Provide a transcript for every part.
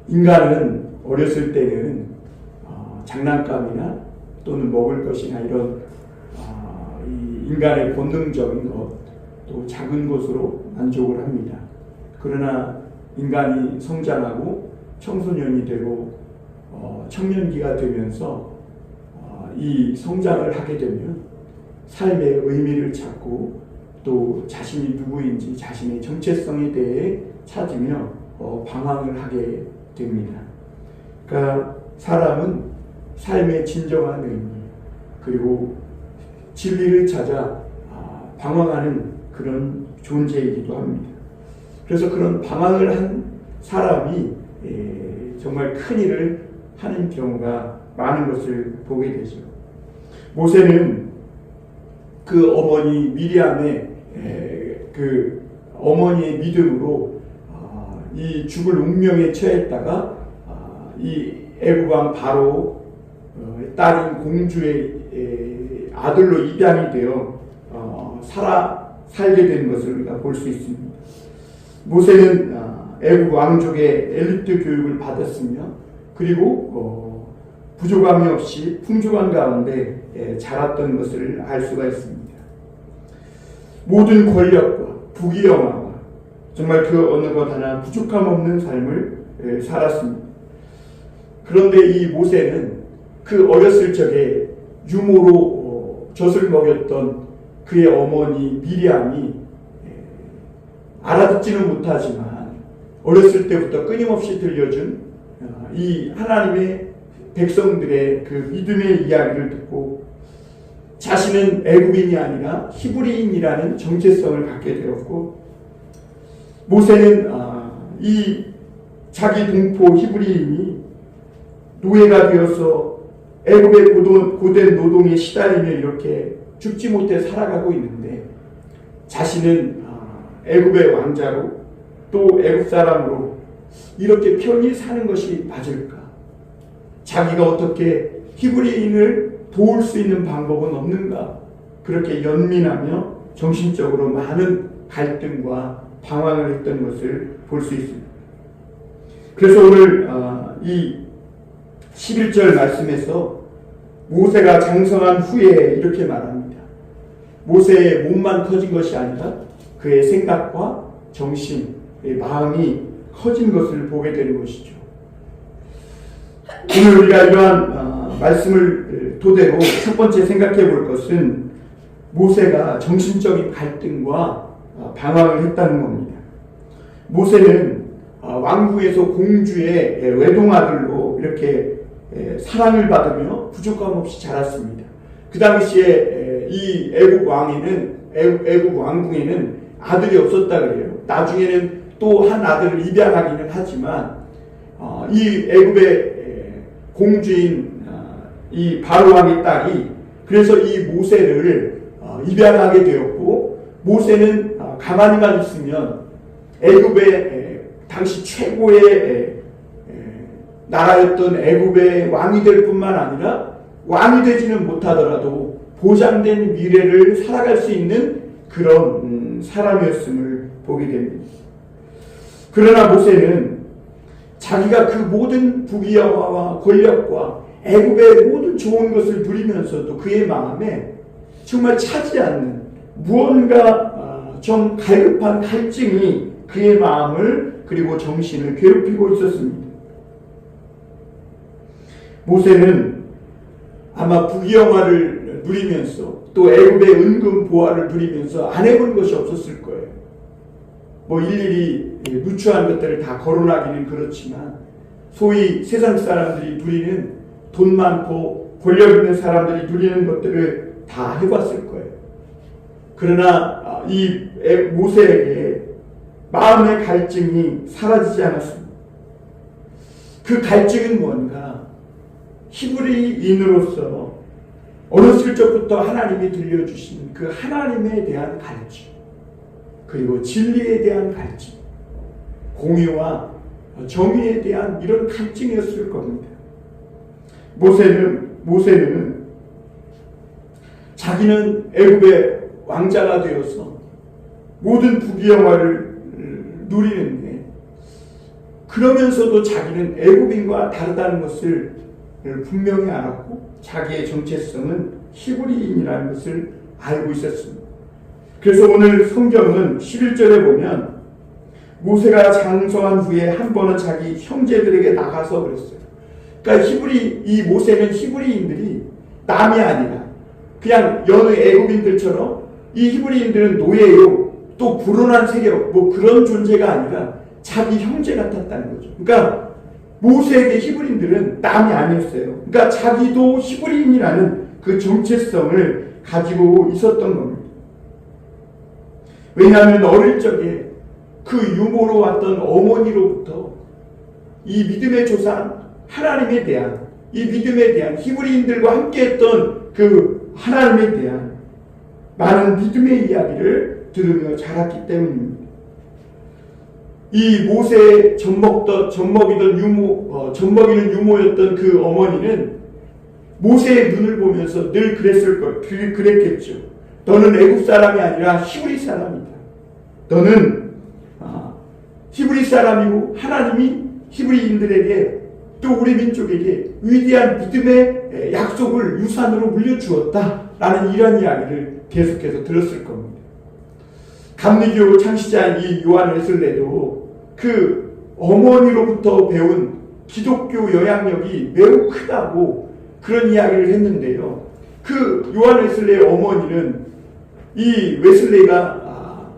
인간은 어렸을 때는 장난감이나 또는 먹을 것이나 이런 이 인간의 본능적인 것, 또 작은 것으로 만족을 합니다. 그러나 인간이 성장하고 청소년이 되고 청년기가 되면서 이 성장을 하게 되면 삶의 의미를 찾고 또 자신이 누구인지 자신의 정체성에 대해 찾으며 방황을 하게 됩니다. 그러니까 사람은 삶의 진정한 의미 그리고 진리를 찾아 방황하는 그런 존재이기도 합니다. 그래서 그런 방황을 한 사람이 정말 큰 일을 하는 경우가 많은 것을 보게 되죠. 모세는 그 어머니 미리암의 그 어머니의 믿음으로 이 죽을 운명에 처했다가 이 애굽 왕 바로 딸인 공주의 아들로 입양이 되어 살게 된 것을 우리가 볼 수 있습니다. 모세는 애굽 왕족의 엘리트 교육을 받았으며 그리고 부족함이 없이 풍족한 가운데 자랐던 것을 알 수가 있습니다. 모든 권력과 부귀영화와 정말 그 어느 것 하나 부족함 없는 삶을 살았습니다. 그런데 이 모세는 그 어렸을 적에 유모로 젖을 먹였던 그의 어머니 미리암이 알아듣지는 못하지만 어렸을 때부터 끊임없이 들려준 이 하나님의 백성들의 그 믿음의 이야기를 듣고 자신은 애굽인이 아니라 히브리인이라는 정체성을 갖게 되었고 모세는 이 자기 동포 히브리인이 노예가 되어서 애굽의 고된 노동에 시달리며 이렇게 죽지 못해 살아가고 있는데 자신은 애굽의 왕자로 또 애굽 사람으로 이렇게 편히 사는 것이 맞을까? 자기가 어떻게 히브리인을 도울 수 있는 방법은 없는가? 그렇게 연민하며 정신적으로 많은 갈등과 방황을 했던 것을 볼 수 있습니다. 그래서 오늘 이 11절 말씀에서 모세가 장성한 후에 이렇게 말합니다. 모세의 몸만 커진 것이 아니라 그의 생각과 정신, 마음이 커진 것을 보게 되는 것이죠. 오늘 우리가 이러한 말씀을 토대로 첫 번째 생각해 볼 것은 모세가 정신적인 갈등과 방황을 했다는 겁니다. 모세는 왕궁에서 공주의 외동아들로 이렇게 사랑을 받으며 부족함 없이 자랐습니다. 그 당시에 이 애굽 왕궁에는 아들이 없었다 그래요. 나중에는 또 한 아들을 입양하기는 하지만 이 애굽의 공주인 이 바로 왕의 딸이 그래서 이 모세를 입양하게 되었고 모세는 가만히만 있으면 애굽의 당시 최고의 나라였던 애굽의 왕이 될 뿐만 아니라 왕이 되지는 못하더라도 보장된 미래를 살아갈 수 있는 그런 사람이었음을 보게 됩니다. 그러나 모세는 자기가 그 모든 부귀영화와 권력과 애굽의 모든 좋은 것을 누리면서도 그의 마음에 정말 차지 않는 무언가 좀 갈급한 갈증이 그의 마음을 그리고 정신을 괴롭히고 있었습니다. 모세는 아마 부귀영화를 누리면서 또 애굽의 은금 보화를 누리면서 안 해본 것이 없었을 거예요. 일일이 누추한 것들을 다 거론하기는 그렇지만 소위 세상 사람들이 누리는 돈 많고 권력 있는 사람들이 누리는 것들을 다 해봤을 거예요. 그러나 이 모세에게 마음의 갈증이 사라지지 않았습니다. 그 갈증은 뭔가 히브리인으로서 어렸을 적부터 하나님이 들려주신 그 하나님에 대한 갈증 그리고 진리에 대한 갈증 공의와 정의에 대한 이런 갈증이었을 겁니다. 모세는 자기는 애굽의 왕자가 되어서 모든 부귀영화를 누리는데 그러면서도 자기는 애굽인과 다르다는 것을 분명히 알았고 자기의 정체성은 히브리인이라는 것을 알고 있었습니다. 그래서 오늘 성경은 11절에 보면 모세가 장성한 후에 한 번은 자기 형제들에게 나가서 그랬어요. 그러니까 이 모세는 히브리인들이 남이 아니라 그냥 여느 애굽인들처럼 이 히브리인들은 노예요. 또 불온한 세력 뭐 그런 존재가 아니라 자기 형제 같았다는 거죠. 그러니까 모세에게 히브리인들은 남이 아니었어요. 그러니까 자기도 히브리인이라는 그 정체성을 가지고 있었던 겁니다. 왜냐하면 어릴 적에 그 유모로 왔던 어머니로부터 이 믿음의 조상 하나님에 대한 이 믿음에 대한 히브리인들과 함께했던 그 하나님에 대한 많은 믿음의 이야기를 들으며 자랐기 때문입니다. 이 모세의 젖먹이는 유모였던 그 어머니는 모세의 눈을 보면서 늘 그랬겠죠. 너는 애굽 사람이 아니라 히브리 사람이다. 너는 히브리 사람이고 하나님이 히브리인들에게 또 우리 민족에게 위대한 믿음의 약속을 유산으로 물려주었다라는 이런 이야기를 계속해서 들었을 겁니다. 감리교 창시자인 이 요한 웨슬레도 그 어머니로부터 배운 기독교 영향력이 매우 크다고 그런 이야기를 했는데요. 그 요한 웨슬레의 어머니는 이 웨슬레가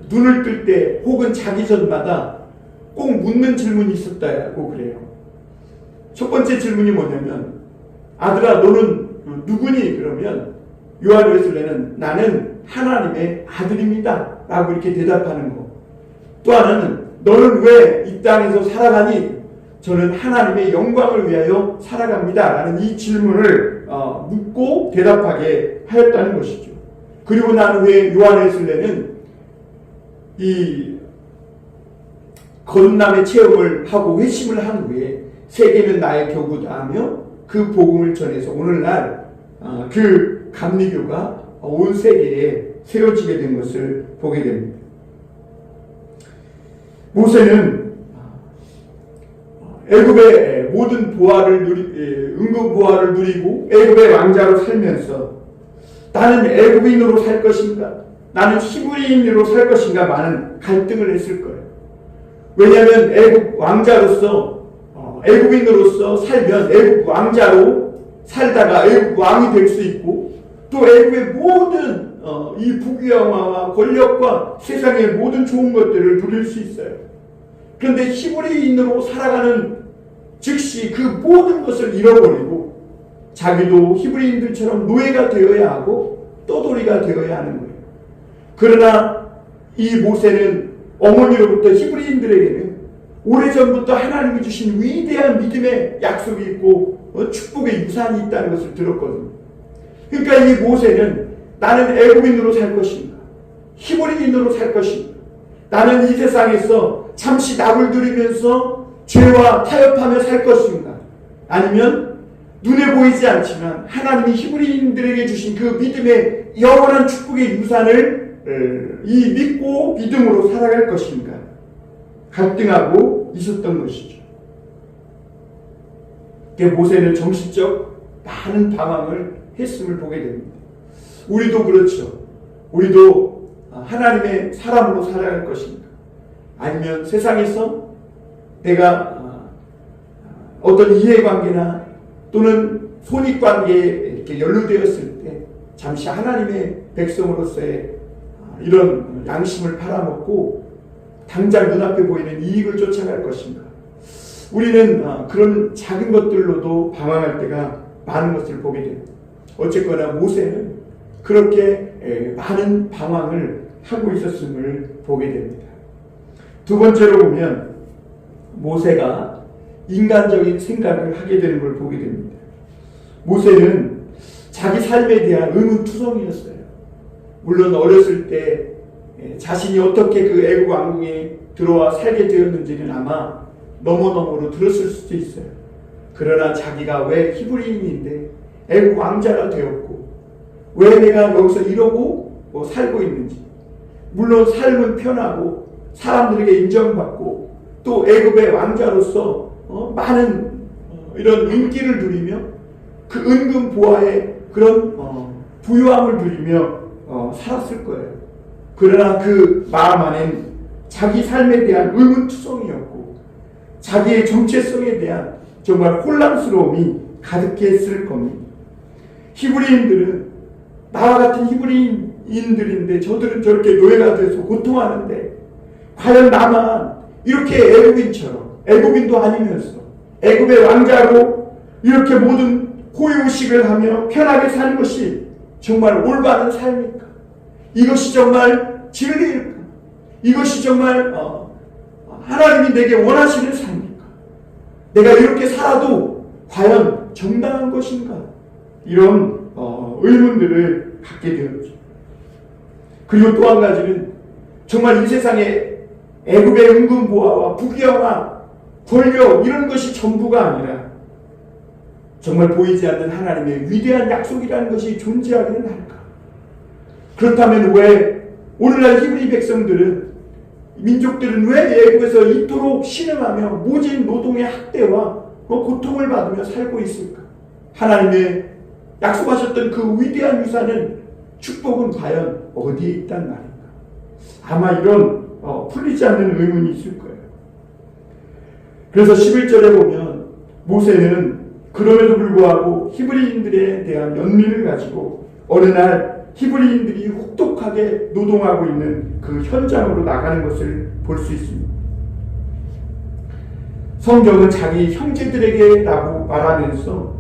눈을 뜰 때 혹은 자기 전마다 꼭 묻는 질문이 있었다고 그래요. 첫 번째 질문이 뭐냐면 아들아 너는 누구니? 그러면 요한 웨슬레는 나는 하나님의 아들입니다 라고 이렇게 대답하는 거. 또 하나는 너는 왜 이 땅에서 살아가니? 저는 하나님의 영광을 위하여 살아갑니다 라는 이 질문을 묻고 대답하게 하였다는 것이죠. 그리고 난 후에 요한 웨슬레는 이 거듭남의 체험을 하고 회심을 한 후에 세계는 나의 교구다 하며 그 복음을 전해서 오늘날 그 감리교가 온 세계에 세워지게 된 것을 보게 됩니다. 모세는 애굽의 모든 은급 보화를 누리고 애굽의 왕자로 살면서 나는 애굽인으로 살 것인가? 나는 히브리인으로 살 것인가? 많은 갈등을 했을 거예요. 왜냐하면 애굽 왕자로서 애굽인으로서 살면 애굽 왕자로 살다가 애굽 왕이 될 수 있고 또 애굽의 모든 이 부귀영화와 권력과 세상의 모든 좋은 것들을 누릴 수 있어요. 그런데 히브리인으로 살아가는 즉시 그 모든 것을 잃어버리고 자기도 히브리인들처럼 노예가 되어야 하고 떠돌이가 되어야 하는 거예요. 그러나 이 모세는 어머니로부터 히브리인들에게는 오래전부터 하나님이 주신 위대한 믿음의 약속이 있고 축복의 유산이 있다는 것을 들었거든요. 그러니까 이 모세는 나는 애굽인으로 살 것인가? 히브리인으로 살 것인가? 나는 이 세상에서 잠시 낙을 누리면서 죄와 타협하며 살 것인가? 아니면 눈에 보이지 않지만 하나님이 히브리인들에게 주신 그 믿음의 영원한 축복의 유산을 믿고 믿음으로 살아갈 것인가? 갈등하고 있었던 것이죠. 모세는 정신적 많은 방황을 했음을 보게 됩니다. 우리도 그렇죠. 우리도 하나님의 사람으로 살아갈 것인가? 아니면 세상에서 내가 어떤 이해관계나 또는 손익관계에 이렇게 연루되었을 때 잠시 하나님의 백성으로서의 이런 양심을 팔아먹고 당장 눈앞에 보이는 이익을 쫓아갈 것인가? 우리는 그런 작은 것들로도 방황할 때가 많은 것을 보게 됩니다. 어쨌거나 모세는 그렇게 많은 방황을 하고 있었음을 보게 됩니다. 두 번째로 보면 모세가 인간적인 생각을 하게 되는 걸 보게 됩니다. 모세는 자기 삶에 대한 의문투성이었어요. 물론 어렸을 때 자신이 어떻게 그 애국 왕궁에 들어와 살게 되었는지는 아마 너머너머로 들었을 수도 있어요. 그러나 자기가 왜 히브리인인데 애국 왕자가 되었고 왜 내가 여기서 이러고 살고 있는지, 물론 삶은 편하고 사람들에게 인정받고 또 애굽의 왕자로서 많은 이런 인기를 누리며 그 은근 보화의 그런 부유함을 누리며 살았을 거예요. 그러나 그 마음 안엔 자기 삶에 대한 의문투성이었고 자기의 정체성에 대한 정말 혼란스러움이 가득했을 겁니다. 히브리인들은 나와 같은 히브리인들인데 저들은 저렇게 노예가 돼서 고통하는데 과연 나만 이렇게 애굽인처럼, 애굽인도 아니면서 애굽의 왕자로 이렇게 모든 고유의식을 하며 편하게 사는 것이 정말 올바른 삶일까? 이것이 정말 진리일까? 이것이 정말 하나님이 내게 원하시는 삶일까? 내가 이렇게 살아도 과연 정당한 것인가? 이런 의문들을 갖게 되었죠. 그리고 또 한 가지는 정말 이 세상에 애굽의 은근보화와 부귀영화, 권력 이런 것이 전부가 아니라 정말 보이지 않는 하나님의 위대한 약속이라는 것이 존재하기는 할까? 그렇다면 왜 오늘날 히브리 백성들은, 민족들은 왜 애굽에서 이토록 신음하며 모진 노동의 학대와 고통을 받으며 살고 있을까? 하나님의 약속하셨던 그 위대한 유산은, 축복은 과연 어디에 있단 말인가? 아마 이런 풀리지 않는 의문이 있을 거예요. 그래서 11절에 보면 모세는 그럼에도 불구하고 히브리인들에 대한 연민을 가지고 어느 날 히브리인들이 혹독하게 노동하고 있는 그 현장으로 나가는 것을 볼 수 있습니다. 성경은 자기 형제들에게라고 말하면서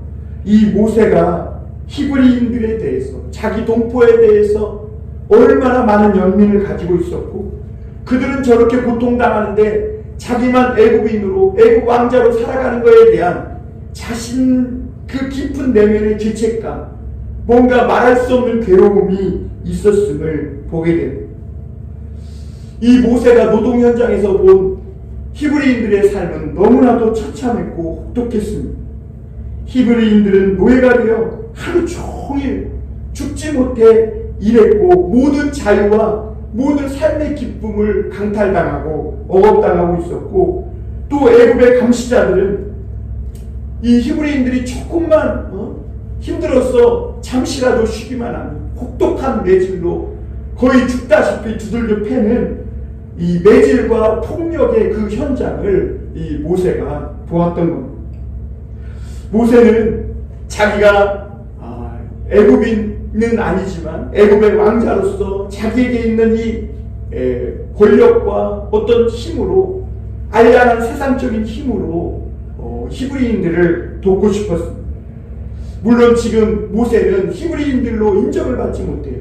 이 모세가 히브리인들에 대해서, 자기 동포에 대해서 얼마나 많은 연민을 가지고 있었고, 그들은 저렇게 고통당하는데 자기만 애굽인으로, 애굽 왕자로 살아가는 것에 대한 자신 그 깊은 내면의 죄책감, 뭔가 말할 수 없는 괴로움이 있었음을 보게 됩니다. 이 모세가 노동 현장에서 본 히브리인들의 삶은 너무나도 처참했고 혹독했습니다. 히브리인들은 노예가 되어 하루 종일 죽지 못해 일했고 모든 자유와 모든 삶의 기쁨을 강탈당하고 억압당하고 있었고, 또 애굽의 감시자들은 이 히브리인들이 조금만 힘들어서 잠시라도 쉬기만 하면 혹독한 매질로 거의 죽다시피 두들겨 패는 이 매질과 폭력의 그 현장을 이 모세가 보았던 겁니다. 모세는 자기가 애굽인은 아니지만 애굽의 왕자로서 자기에게 있는 이 권력과 어떤 힘으로, 알량한 세상적인 힘으로 히브리인들을 돕고 싶었습니다. 물론 지금 모세는 히브리인들로 인정을 받지 못해요.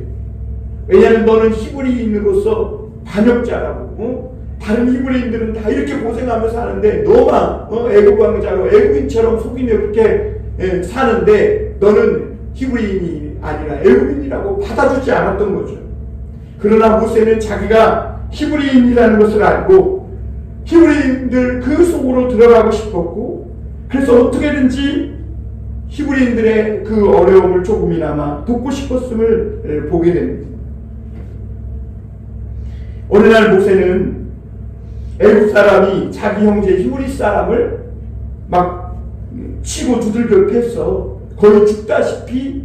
왜냐하면 너는 히브리인으로서 반역자라고, 다른 히브리인들은 다 이렇게 고생하며 사는데 너만 애굽 왕자로 애굽인처럼 속이며 그렇게 사는데 너는 히브리인이 아니라 애굽인이라고 받아주지 않았던 거죠. 그러나 모세는 자기가 히브리인이라는 것을 알고 히브리인들 그 속으로 들어가고 싶었고, 그래서 어떻게든지 히브리인들의 그 어려움을 조금이나마 돕고 싶었음을 보게 됩니다. 어느 날 모세는 애굽 사람이 자기 형제 히브리 사람을 막 치고 두들겨 패서 거의 죽다시피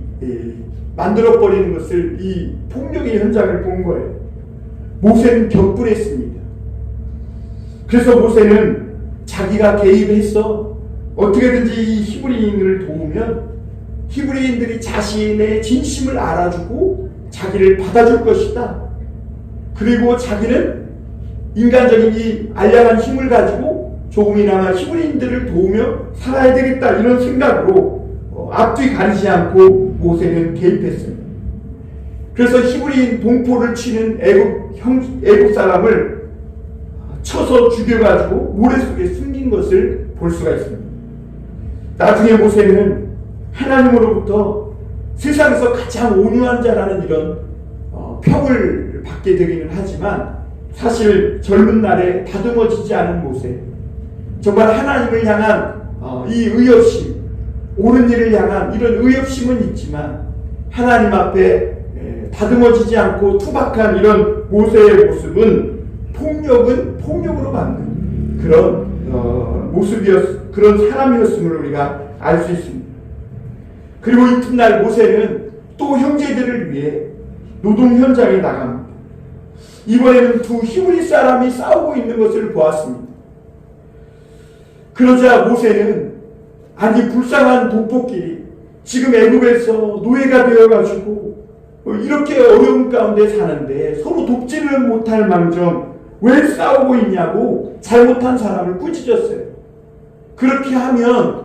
만들어버리는 것을, 이 폭력의 현장을 본 거예요. 모세는 격분했습니다. 그래서 모세는 자기가 개입해서 어떻게든지 이 히브리인을 도우면 히브리인들이 자신의 진심을 알아주고 자기를 받아줄 것이다. 그리고 자기는 인간적인 이 알량한 힘을 가지고 조금이나마 히브리인들을 도우며 살아야 되겠다, 이런 생각으로 앞뒤 가리지 않고 모세는 개입했습니다. 그래서 히브리인 동포를 치는 애굽 사람을 쳐서 죽여가지고 모래 속에 숨긴 것을 볼 수가 있습니다. 나중에 모세는 하나님으로부터 세상에서 가장 온유한 자라는 이런 평을 받게 되기는 하지만, 사실 젊은 날에 다듬어지지 않은 모세, 정말 하나님을 향한 이 의협심, 옳은 일을 향한 이런 의협심은 있지만 하나님 앞에 다듬어지지 않고 투박한 이런 모세의 모습은 폭력은 폭력으로 받는 그런 그런 사람이었음을 우리가 알 수 있습니다. 그리고 이튿날 모세는 또 형제들을 위해 노동 현장에 나갑니다. 이번에는 두 히브리 사람이 싸우고 있는 것을 보았습니다. 그러자 모세는 아니 불쌍한 동포끼리 지금 애굽에서 노예가 되어가지고 이렇게 어려운 가운데 사는데 서로 돕지를 못할 망정 왜 싸우고 있냐고 잘못한 사람을 꾸짖었어요. 그렇게 하면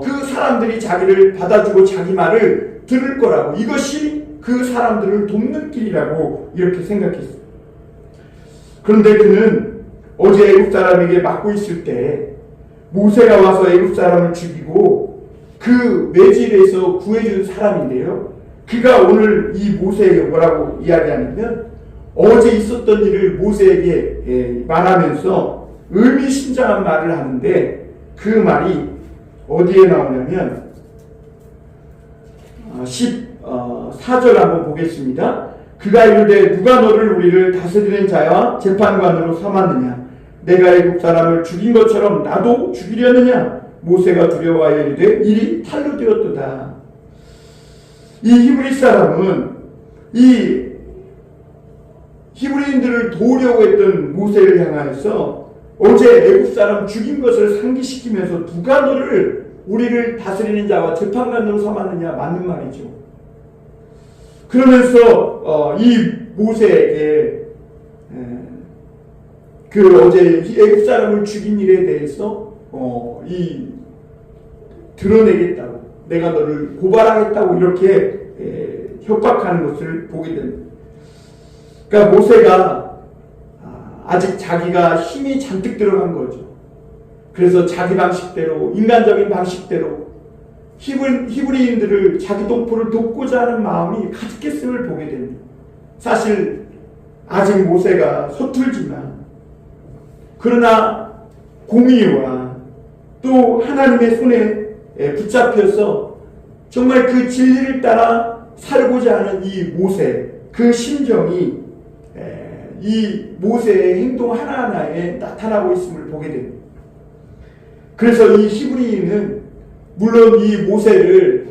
그 사람들이 자기를 받아주고 자기 말을 들을 거라고, 이것이 그 사람들을 돕는 길이라고 이렇게 생각했어요. 그런데 그는 어제 애굽 사람에게 맡고 있을 때 모세가 와서 애굽 사람을 죽이고 그 매질에서 구해준 사람인데요, 그가 오늘 이 모세에게 뭐라고 이야기하냐면 어제 있었던 일을 모세에게 말하면서 의미심장한 말을 하는데, 그 말이 어디에 나오냐면 14절 한번 보겠습니다. 그가 이르되 누가 너를 우리를 다스리는 자와 재판관으로 삼았느냐? 내가 애굽 사람을 죽인 것처럼 나도 죽이려느냐? 모세가 두려워하여 이르되 일이 탈로 되었도다. 이 히브리 사람은 이 히브리인들을 도우려고 했던 모세를 향하여서 어제 애굽 사람 죽인 것을 상기시키면서 누가 너를 우리를 다스리는 자와 재판관으로 삼았느냐, 맞는 말이죠. 그러면서 이 모세에게 그 어제 애굽 사람을 죽인 일에 대해서 드러내겠다고, 내가 너를 고발하겠다고 이렇게 협박하는 것을 보게 됩니다. 그러니까 모세가 아직 자기가 힘이 잔뜩 들어간 거죠. 그래서 자기 방식대로, 인간적인 방식대로 히브리인들을 자기 동포를 돕고자 하는 마음이 가득했음을 보게 됩니다. 사실 아직 모세가 서툴지만, 그러나 공의와 또 하나님의 손에 붙잡혀서 정말 그 진리를 따라 살고자 하는 이 모세, 그 심정이 이 모세의 행동 하나하나에 나타나고 있음을 보게 됩니다. 그래서 이 히브리인은 물론 이 모세를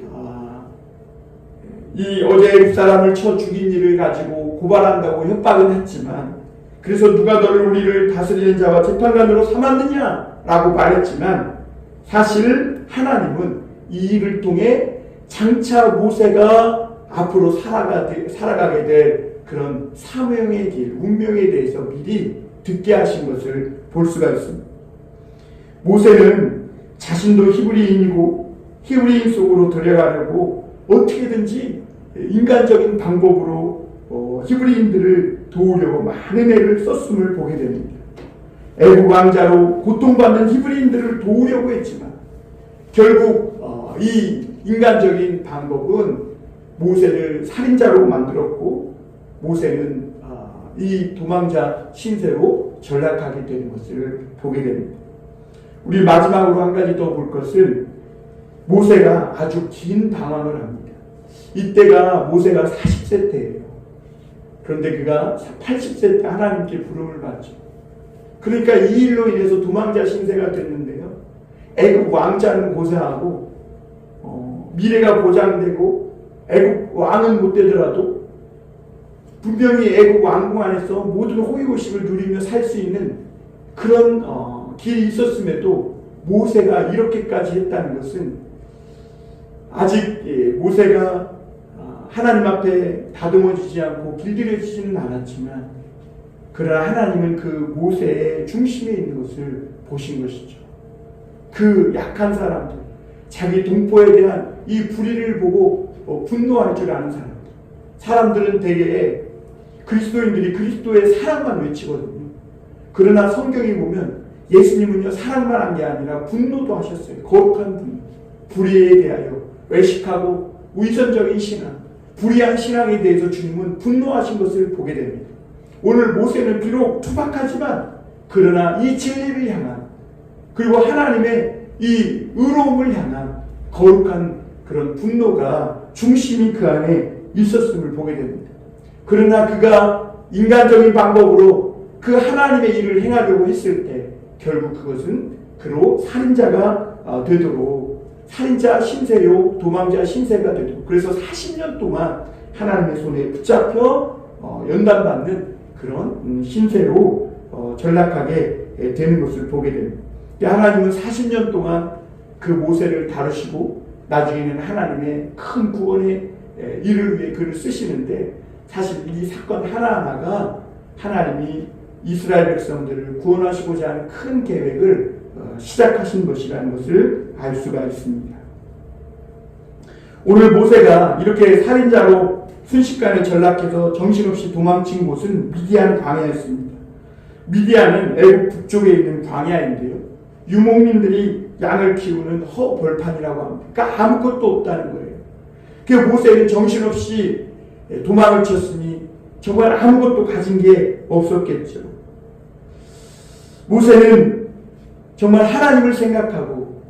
이 어제 애굽 사람을 쳐 죽인 일을 가지고 고발한다고 협박은 했지만, 그래서 누가 너를 우리를 다스리는 자와 재판관으로 삼았느냐 라고 말했지만, 사실 하나님은 이 일을 통해 장차 모세가 앞으로 살아가게 될 그런 사명의 길, 운명에 대해서 미리 듣게 하신 것을 볼 수가 있습니다. 모세는 자신도 히브리인이고 히브리인 속으로 들어가려고 어떻게든지 인간적인 방법으로 히브리인들을 도우려고 많은 애를 썼음을 보게 됩니다. 애국 왕자로 고통받는 히브리인들을 도우려고 했지만 결국 이 인간적인 방법은 모세를 살인자로 만들었고, 모세는 이 도망자 신세로 전락하게 되는 것을 보게 됩니다. 우리 마지막으로 한 가지 더 볼 것은, 모세가 아주 긴 방황을 합니다. 이때가 모세가 40세 때예요. 그런데 그가 80세 때 하나님께 부름을 받죠. 그러니까 이 일로 인해서 도망자 신세가 됐는데요, 애굽 왕자는 고생하고 미래가 보장되고 애굽 왕은 못 되더라도 분명히 애굽 왕궁 안에서 모든 호의호식을 누리며 살 수 있는 그런 길이 있었음에도 모세가 이렇게까지 했다는 것은, 아직 모세가 하나님 앞에 다듬어지지 않고 길들여지지는 않았지만, 그러나 하나님은 그 모세의 중심에 있는 것을 보신 것이죠. 그 약한 사람들, 자기 동포에 대한 이 불의를 보고 분노할 줄 아는 사람들은 대개 그리스도인들이 그리스도의 사랑만 외치거든요. 그러나 성경에 보면 예수님은요, 사랑만 한 게 아니라 분노도 하셨어요. 거룩한 분노, 불의에 대하여 외식하고 위선적인 신앙, 불의한 신앙에 대해서 주님은 분노하신 것을 보게 됩니다. 오늘 모세는 비록 투박하지만 그러나 이 진리를 향한, 그리고 하나님의 이 의로움을 향한 거룩한 그런 분노가 중심이 그 안에 있었음을 보게 됩니다. 그러나 그가 인간적인 방법으로 그 하나님의 일을 행하려고 했을 때 결국 그것은 그로 살인자가 되도록 살인자 신세요 도망자 신세가 되도록 그래서 40년 동안 하나님의 손에 붙잡혀 연단받는 그런 신세로 전락하게 되는 것을 보게 됩니다. 하나님은 40년 동안 그 모세를 다루시고 나중에는 하나님의 큰 구원의 일을 위해 그를 쓰시는데 사실 이 사건 하나하나가 하나님이 이스라엘 백성들을 구원하시고자 하는 큰 계획을 시작하신 것이라는 것을 알 수가 있습니다. 오늘 모세가 이렇게 살인자로 순식간에 전락해서 정신없이 도망친 곳은 미디안 광야였습니다. 미디안은 애굽 북쪽에 있는 광야인데요. 유목민들이 양을 키우는 허벌판이라고 합니다. 그러니까 아무것도 없다는 거예요. 그 모세는 정신없이 도망을 쳤으니 정말 아무것도 가진 게 없었겠죠. 모세는 정말 하나님을 생각하고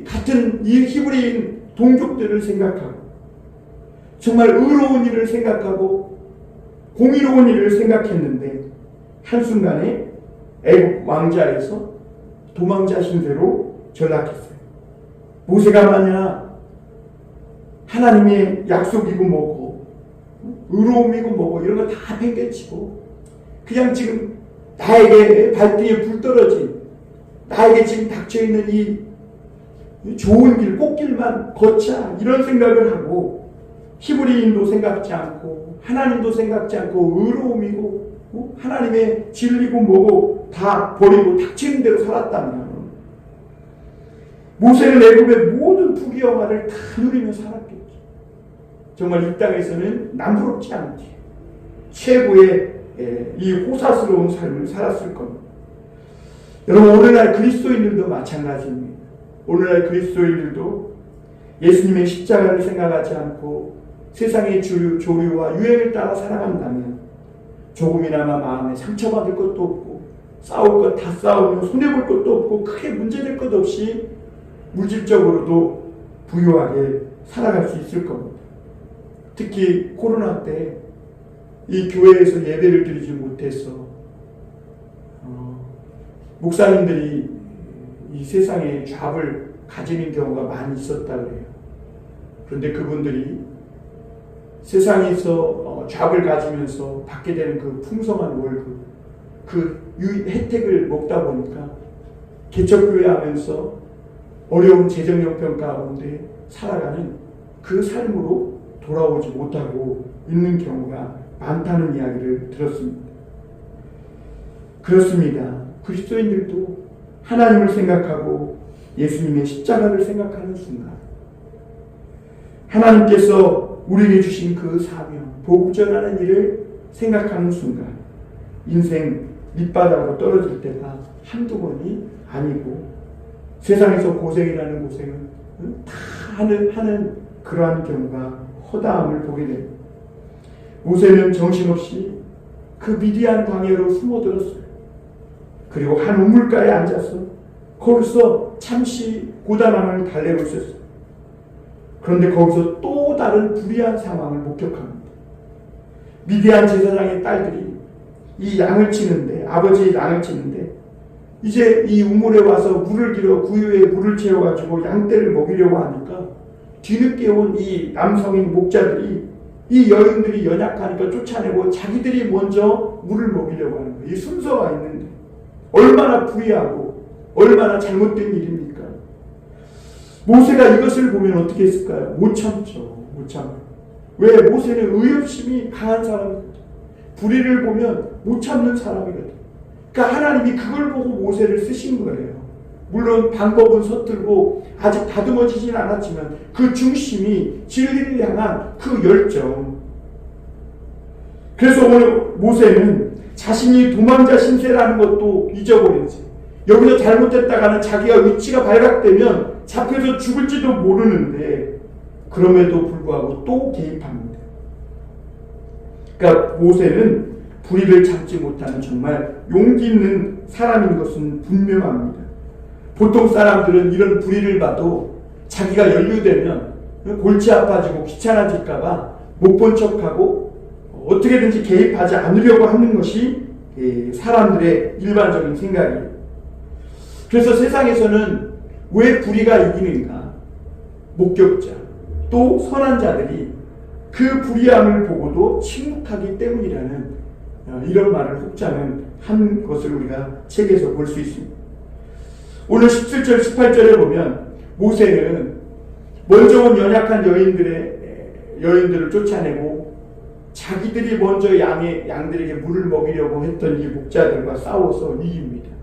같은 히브리인 동족들을 생각하고 정말 의로운 일을 생각하고 공의로운 일을 생각했는데 한순간에 애굽 왕자에서 도망자 신세로 전락했어요. 모세가 만약 하나님의 약속이고 뭐고 의로움이고 뭐고 이런 거 다 팽개치고 그냥 지금 나에게 발등에 불 떨어진 나에게 지금 닥쳐있는 이 좋은 길 꽃길만 걷자 이런 생각을 하고 히브리인도 생각지 않고 하나님도 생각지 않고 의로움이고 하나님의 진리고 뭐고 다 버리고 닥치는 대로 살았다면 모세는 애굽의 모든 부귀영화를 다 누리며 살았겠죠. 정말 이 땅에서는 남부럽지 않게 최고의 이 호사스러운 삶을 살았을 겁니다. 여러분 오늘날 그리스도인들도 마찬가지입니다. 오늘날 그리스도인들도 예수님의 십자가를 생각하지 않고 세상의 조류와 유행을 따라 살아간다면 조금이나마 마음에 상처받을 것도 없고 싸울 것 다 싸우며 손해볼 것도 없고 크게 문제될 것 없이 물질적으로도 부유하게 살아갈 수 있을 겁니다. 특히 코로나 때 이 교회에서 예배를 드리지 못해서 목사님들이 이 세상에 잡을 가지는 경우가 많이 있었다 그래요. 그런데 그분들이 세상에서 잡을 가지면서 받게 되는 그 풍성한 월급, 그 혜택을 먹다 보니까 개척교회 하면서 어려운 재정 형편 가운데 살아가는 그 삶으로 돌아오지 못하고 있는 경우가 많다는 이야기를 들었습니다. 그렇습니다. 그리스도인들도 하나님을 생각하고 예수님의 십자가를 생각하는 순간 하나님께서 우리에게 주신 그 사명, 복음 전하는 일을 생각하는 순간 인생 밑바닥으로 떨어질 때가 한두 번이 아니고 세상에서 고생이라는 고생은 다 하는 그러한 경우가 허다함을 보게 됩니다. 모세는 정신없이 그 미디안 광야로 숨어들었어요. 그리고 한 우물가에 앉아서 거기서 잠시 고단함을 달래고 있었어요. 그런데 거기서 또 다른 불의한 상황을 목격합니다. 미디안 제사장의 딸들이 이 양을 치는데 아버지의 양을 치는데 이제 이 우물에 와서 물을 길어 구유에 물을 채워가지고 양떼를 먹이려고 하니까 뒤늦게 온 이 남성인 목자들이 이 여인들이 연약하니까 쫓아내고 자기들이 먼저 물을 먹이려고 하는 거예요. 이 순서가 있는데 얼마나 불의하고 얼마나 잘못된 일입니까? 모세가 이것을 보면 어떻게 했을까요? 못 참죠. 못 참아요. 왜? 모세는 의협심이 강한 사람이거든요. 불의를 보면 못 참는 사람이거든요. 그러니까 하나님이 그걸 보고 모세를 쓰신 거예요. 물론 방법은 서툴고 아직 다듬어지진 않았지만 그 중심이 진리를 향한 그 열정. 그래서 오늘 모세는 자신이 도망자 신세라는 것도 잊어버리지. 여기서 잘못했다가는 자기가 위치가 발각되면 잡혀서 죽을지도 모르는데 그럼에도 불구하고 또 개입합니다. 그러니까 모세는 불의를 참지 못하는 정말 용기 있는 사람인 것은 분명합니다. 보통 사람들은 이런 불의를 봐도 자기가 연루되면 골치 아파지고 귀찮아질까봐 못 본 척하고 어떻게든지 개입하지 않으려고 하는 것이 사람들의 일반적인 생각이에요. 그래서 세상에서는 왜 불의가 이기는가? 목격자, 또 선한 자들이 그 불의함을 보고도 침묵하기 때문이라는 이런 말을 혹자는 한 것을 우리가 책에서 볼 수 있습니다. 오늘 17절, 18절에 보면 모세는 먼저 온 연약한 여인들을 쫓아내고 자기들이 먼저 양들에게 물을 먹이려고 했던 이 목자들과 싸워서 이깁니다.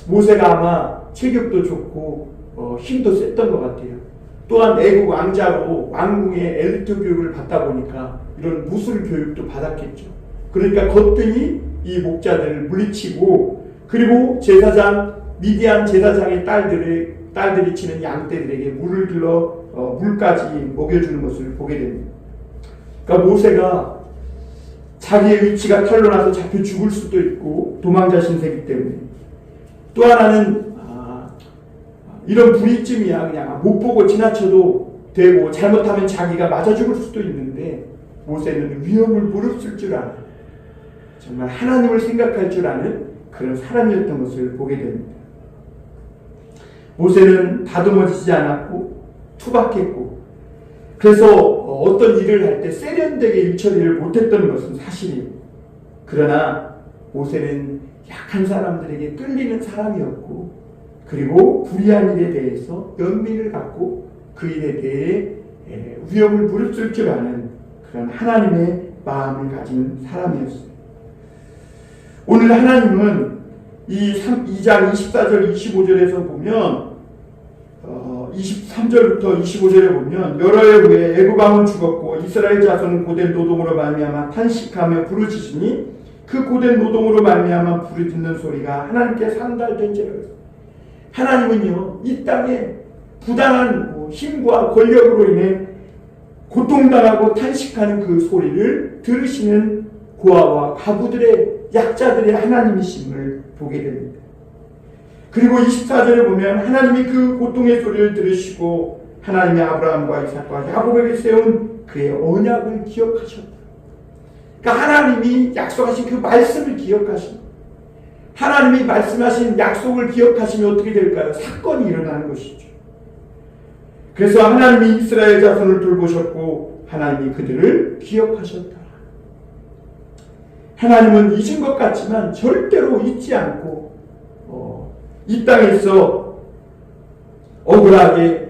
모세가 아마 체격도 좋고 힘도 셌던 것 같아요. 또한 애국 왕자로 왕궁의 엘리트 교육을 받다 보니까 이런 무술 교육도 받았겠죠. 그러니까 거뜬히 이 목자들을 물리치고, 그리고 미디안 제사장의 딸들이 치는 양떼들에게 물을 들러 물까지 먹여주는 것을 보게 됩니다. 그러니까 모세가 자기의 위치가 탄로나서 잡혀 죽을 수도 있고 도망자 신세이기 때문에, 또 하나는 이런 불이쯤이야 그냥 못 보고 지나쳐도 되고 잘못하면 자기가 맞아 죽을 수도 있는데, 모세는 위험을 무릅쓸 줄 아는, 정말 하나님을 생각할 줄 아는 그런 사람이었던 것을 보게 됩니다. 모세는 다듬어지지 않았고 투박했고, 그래서 어떤 일을 할 때 세련되게 일처리를 못했던 것은 사실이에요. 그러나 모세는 약한 사람들에게 끌리는 사람이었고, 그리고 불의한 일에 대해서 연민을 갖고 그 일에 대해 위험을 무릅쓸 줄 아는 그런 하나님의 마음을 가진 사람이었어요. 오늘 하나님은 이 2장 24절 25절에서 보면 23절부터 25절에 보면 여러 해 후에 애굽 왕은 죽었고 이스라엘 자손은 고된 노동으로 말미암아 탄식하며 부르짖으니 그 고된 노동으로 말미암아 부르짖는 소리가 하나님께 상달된지라. 하나님은요, 이 땅에 부당한 힘과 권력으로 인해 고통당하고 탄식하는 그 소리를 들으시는 고아와 가부들의 약자들의 하나님이심을 보게 됩니다. 그리고 24절에 보면 하나님이 그 고통의 소리를 들으시고 하나님이 아브라함과 이삭과 야곱에게 세운 그의 언약을 기억하셨다. 그러니까 하나님이 약속하신 그 말씀을 기억하십니다. 하나님이 말씀하신 약속을 기억하시면 어떻게 될까요? 사건이 일어나는 것이죠. 그래서 하나님이 이스라엘 자손을 돌보셨고 하나님이 그들을 기억하셨다. 하나님은 잊은 것 같지만 절대로 잊지 않고 이 땅에서 억울하게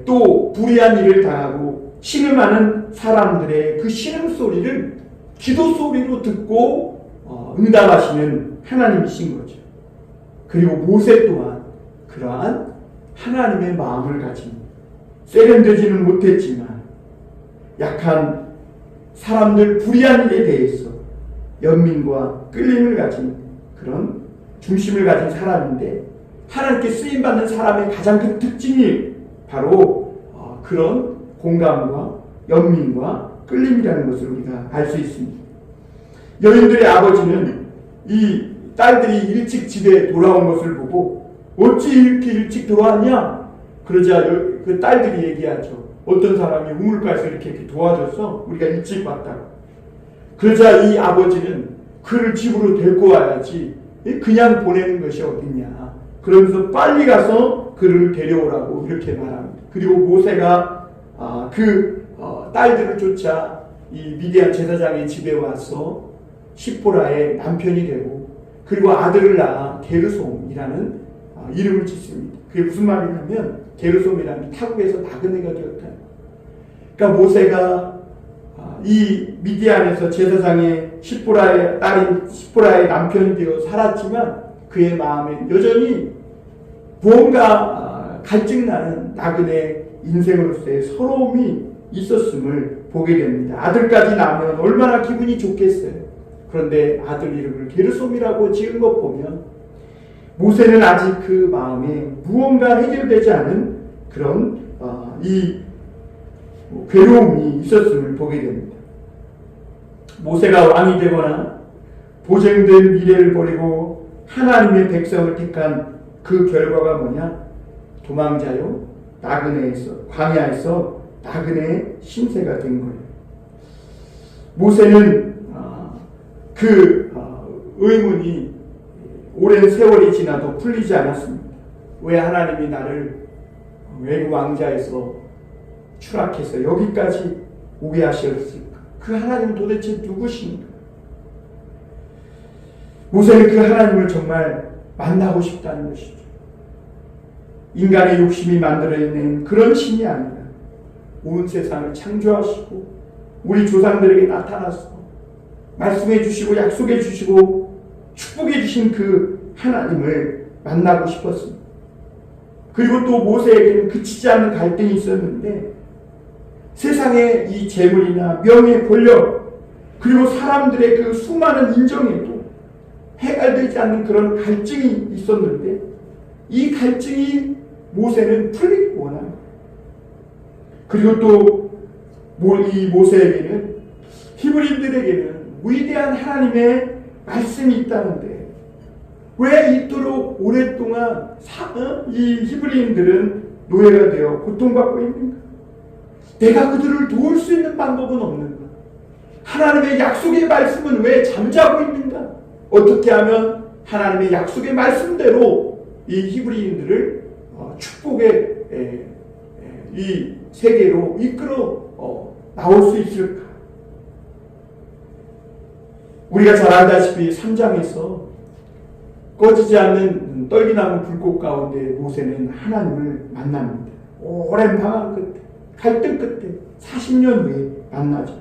또 불의한 일을 당하고 신음하는 사람들의 그 신음소리를 기도 소리로 듣고 응답하시는 하나님이신 거죠. 그리고 모세 또한 그러한 하나님의 마음을 가진, 세련되지는 못했지만 약한 사람들 불의한 일에 대해서 연민과 끌림을 가진 그런 중심을 가진 사람인데, 하나님께 쓰임받는 사람의 가장 큰 특징이 바로 그런 공감과 연민과 끌림이라는 것을 우리가 알 수 있습니다. 여인들의 아버지는 이 딸들이 일찍 집에 돌아온 것을 보고 어찌 이렇게 일찍 돌아왔냐? 그러자 그 딸들이 얘기하죠. 어떤 사람이 우물가에서 이렇게 도와줘서 우리가 일찍 왔다고. 그러자 이 아버지는 그를 집으로 데리고 와야지 그냥 보내는 것이 어딨냐. 그러면서 빨리 가서 그를 데려오라고 이렇게 말합니다. 그리고 모세가 딸들을 쫓아 이 미디안 제사장의 집에 와서 시포라의 남편이 되고, 그리고 아들을 낳아 게르솜이라는 이름을 짓습니다. 그게 무슨 말이냐면 게르솜이라는 타국에서 나그네가 되었다. 그러니까 모세가 이 미디안에서 제사장의 시포라의 딸인 시포라의 남편이 되어 살았지만 그의 마음엔 여전히 무언가 갈증나는 나그네 인생으로서의 서러움이 있었음을 보게 됩니다. 아들까지 낳으면 얼마나 기분이 좋겠어요. 그런데 아들 이름을 게르솜이라고 지은 것 보면 모세는 아직 그 마음에 무언가 해결되지 않은 그런 괴로움이 있었음을 보게 됩니다. 모세가 왕이 되거나 보증된 미래를 버리고 하나님의 백성을 택한 그 결과가 뭐냐? 도망자요, 광야에서 나그네 신세가 된 거예요. 모세는 의문이 오랜 세월이 지나도 풀리지 않았습니다. 왜 하나님이 나를 외국 왕자에서 추락해서 여기까지 오게 하셨을까? 그 하나님은 도대체 누구신가? 모세는 그 하나님을 정말 만나고 싶다는 것이죠. 인간의 욕심이 만들어낸 그런 신이 아니라 온 세상을 창조하시고 우리 조상들에게 나타나서 말씀해 주시고 약속해 주시고 축복해 주신 그 하나님을 만나고 싶었습니다. 그리고 또 모세에게는 그치지 않는 갈등이 있었는데 세상의 이 재물이나 명예, 권력 그리고 사람들의 그 수많은 인정에도 해결되지 않는 그런 갈증이 있었는데 이 갈증이 모세는 풀리기 원합니다. 그리고 또 이 모세에게는 히브리인들에게는 위대한 하나님의 말씀이 있다는데 왜 이토록 오랫동안 이 히브리인들은 노예가 되어 고통받고 있는가? 내가 그들을 도울 수 있는 방법은 없는가? 하나님의 약속의 말씀은 왜 잠자고 있는가? 어떻게 하면 하나님의 약속의 말씀대로 이 히브리인들을 축복의 이 세계로 이끌어 나올 수 있을까? 우리가 잘 알다시피 3장에서 꺼지지 않는 떨기나무 불꽃 가운데 모세는 하나님을 만납니다. 오랜 방황 끝에, 갈등 끝에 40년 후에 만나죠.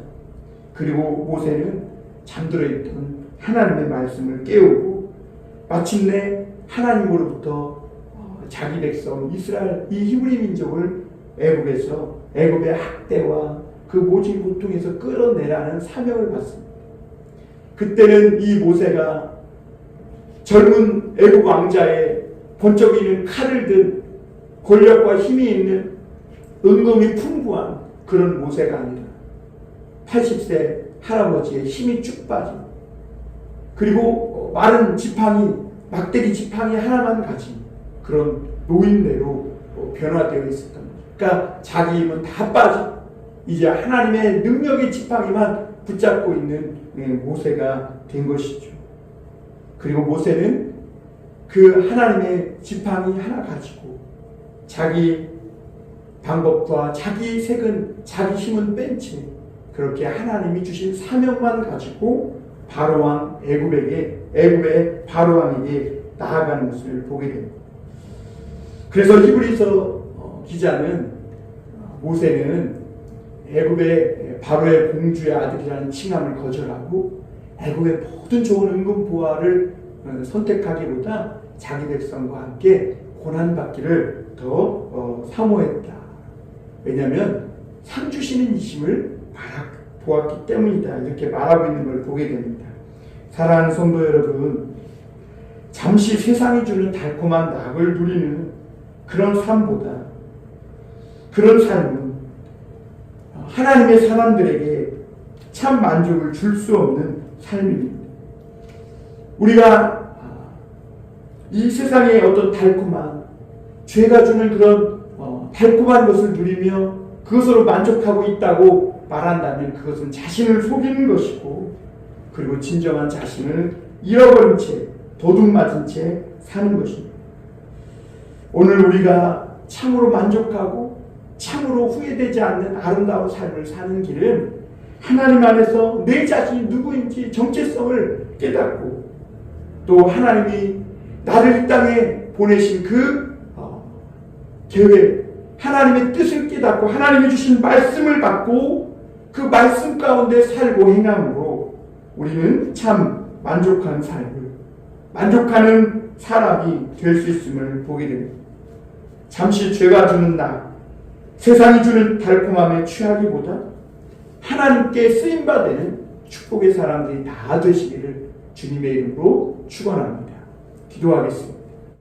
그리고 모세는 잠들어 있던 하나님의 말씀을 깨우고 마침내 하나님으로부터 자기 백성 이스라엘 이 히브리 민족을 애굽의 학대와 그 모진 고통에서 끌어내라는 사명을 받습니다. 그때는 이 모세가 젊은 애굽 왕자의 번쩍이는 칼을 든 권력과 힘이 있는 은금이 풍부한 그런 모세가 아니라 80세 할아버지의 힘이 쭉 빠진 그리고 마른 지팡이 막대기 지팡이 하나만 가진 그런 노인네로 변화되어 있었던 거죠. 그러니까 자기 힘은 다 빠진 이제 하나님의 능력의 지팡이만 붙잡고 있는 모세가 된 것이죠. 그리고 모세는 그 하나님의 지팡이 하나 가지고 자기 방법과 자기 색은 자기 힘은 뺀 채 그렇게 하나님이 주신 사명만 가지고 바로왕 애굽의 바로왕에게 나아가는 것을 보게 됩니다. 그래서 히브리서 기자는 모세는 애굽의 바로의 공주의 아들이라는 칭함을 거절하고 애굽의 모든 좋은 은금 보화를 선택하기보다 자기 백성과 함께 고난받기를 더 사모했다. 왜냐하면 상 주시는 이심을 보았기 때문이다. 이렇게 말하고 있는 걸 보게 됩니다. 사랑하는 성도 여러분, 잠시 세상이 주는 달콤한 낙을 누리는 그런 삶보다 그런 삶은 하나님의 사람들에게 참 만족을 줄 수 없는 삶입니다. 우리가 이 세상의 어떤 달콤한 죄가 주는 그런 달콤한 것을 누리며 그것으로 만족하고 있다고 말한다면 그것은 자신을 속이는 것이고 그리고 진정한 자신을 잃어버린 채 도둑맞은 채 사는 것입니다. 오늘 우리가 참으로 만족하고 참으로 후회되지 않는 아름다운 삶을 사는 길은 하나님 안에서 내 자신이 누구인지 정체성을 깨닫고 또 하나님이 나를 이 땅에 보내신 그 계획, 하나님의 뜻을 깨닫고 하나님이 주신 말씀을 받고 그 말씀 가운데 살고 행함으로 우리는 참 만족하는 삶을, 만족하는 사람이 될 수 있음을 보게 됩니다. 잠시 죄가 주는 나, 세상이 주는 달콤함에 취하기보다 하나님께 쓰임받는 축복의 사람들이 다 되시기를 주님의 이름으로 축원합니다. 기도하겠습니다.